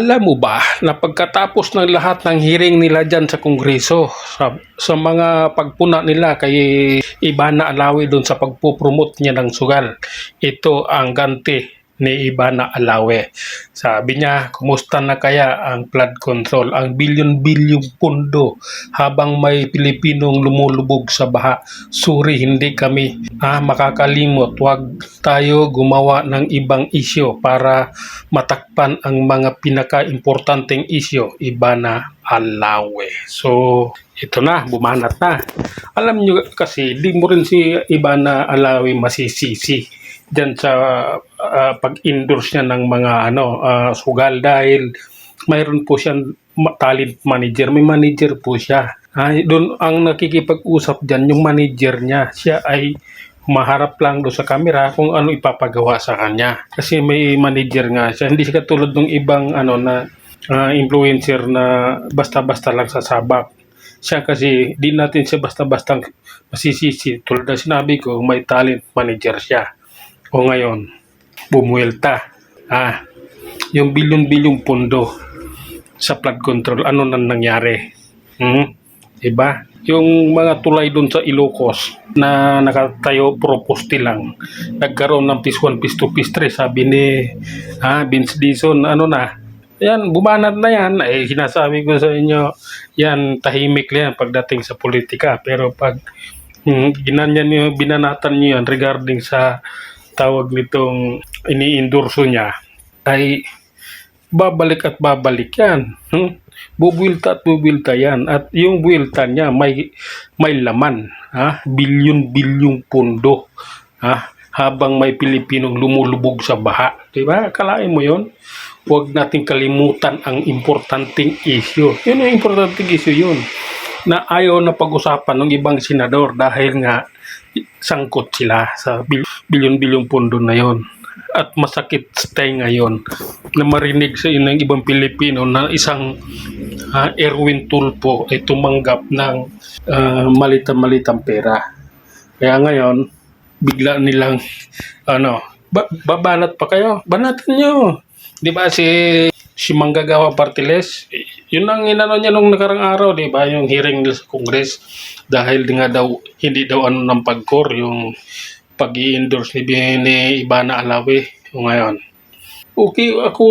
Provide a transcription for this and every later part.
Alam mo ba na pagkatapos ng lahat ng hearing nila dyan sa Kongreso, sa mga pagpuna nila kay Ivana Alawi doon sa pagpupromote niya ng sugal, ito ang ganti ni Ivana Alawi. Sabi niya, kumusta na kaya ang flood control, ang bilyon-bilyong pundo habang may Pilipinong lumulubog sa baha. Suri, hindi kami makakalimot. Huwag tayo gumawa ng ibang isyo para matakpan ang mga pinaka-importanteng isyo. Ivana Alawi. So, ito na, bumanat na. Alam nyo kasi, di mo rin si Ivana Alawi masisisi dyan sa pag-endorse niya ng mga sugal dahil mayroon po siyang talent manager. May manager po siya. Doon ang nakikipag-usap dyan, yung manager niya. Siya ay humaharap lang doon sa camera kung ano ipapagawa sa kanya. Kasi may manager nga siya. Hindi siya katulad ng ibang influencer na basta-basta lang sasabak. Siya kasi, di natin siya basta-basta masisisi. Tulad na sinabi ko, may talent manager siya. O ngayon, bumuelta. Yung bilyon-bilyong pondo sa flood control, ano nang nangyari? Diba? Yung mga tulay doon sa Ilocos na nakatayo puro poste lang. Nagkaroon ng phase 1, phase 2, phase 3. Sabi ni Vince Dizon, yan, bumanat na yan. Sinasabi ko sa inyo, yan, tahimik yan pagdating sa politika. Pero pag binanatan niyo yan regarding sa tawag nitong ini-endorso niya, ay babalik at babalik yan. Bubuilta at bubuilta yan. At yung builta niya may laman. Bilyon-bilyong pondo. Habang may Pilipinong lumulubog sa baha. Diba? Kalain mo yon. Huwag nating kalimutan ang importanteng issue. Yun yung importanteng issue yun. Na ayaw na pag-usapan ng ibang senador dahil nga sangkot sila sa bilyon-bilyong pondo na yon. At masakit stay ngayon na marinig sa ng ibang Pilipino na isang Erwin Tulfo ay tumanggap ng malitan-malitang pera. Kaya ngayon, bigla nilang babanat pa kayo. Banatan nyo. Di ba si Manggagawa Partiles, yun ang inano niya nung nakarang araw, di ba, yung hearing sa Congress, dahil nga daw, hindi daw ng pag-core yung pag-i-endorse ni Ivana Alawi. Ngayon, okay, ako,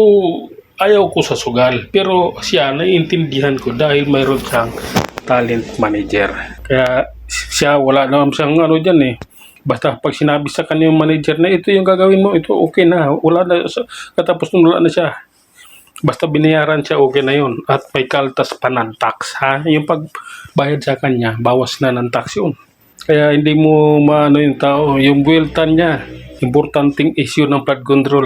ayaw ko sa sugal, pero siya, naiintindihan ko dahil mayroon siyang talent manager. Kaya siya, wala naman siyang dyan Basta pag sinabi sa kanya yung manager na ito yung gagawin mo, ito okay na. Wala na, katapos nung wala na siya. Basta binayaran siya, okay na yun. At may kaltas pa ng tax. Yung pagbayad sa kanya, bawas na ng tax yun. Kaya hindi mo maano yung tao. Yung buweltan niya, importanteng issue ng flood control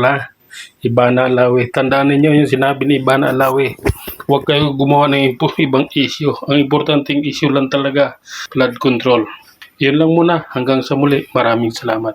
Ivana Alawi. Tandaan niyo yung sinabi ni Ivana Alawi. Huwag kayo gumawa ng ibang issue. Ang importanteng issue lang talaga, flood control. Yun lang muna. Hanggang sa muli. Maraming salamat.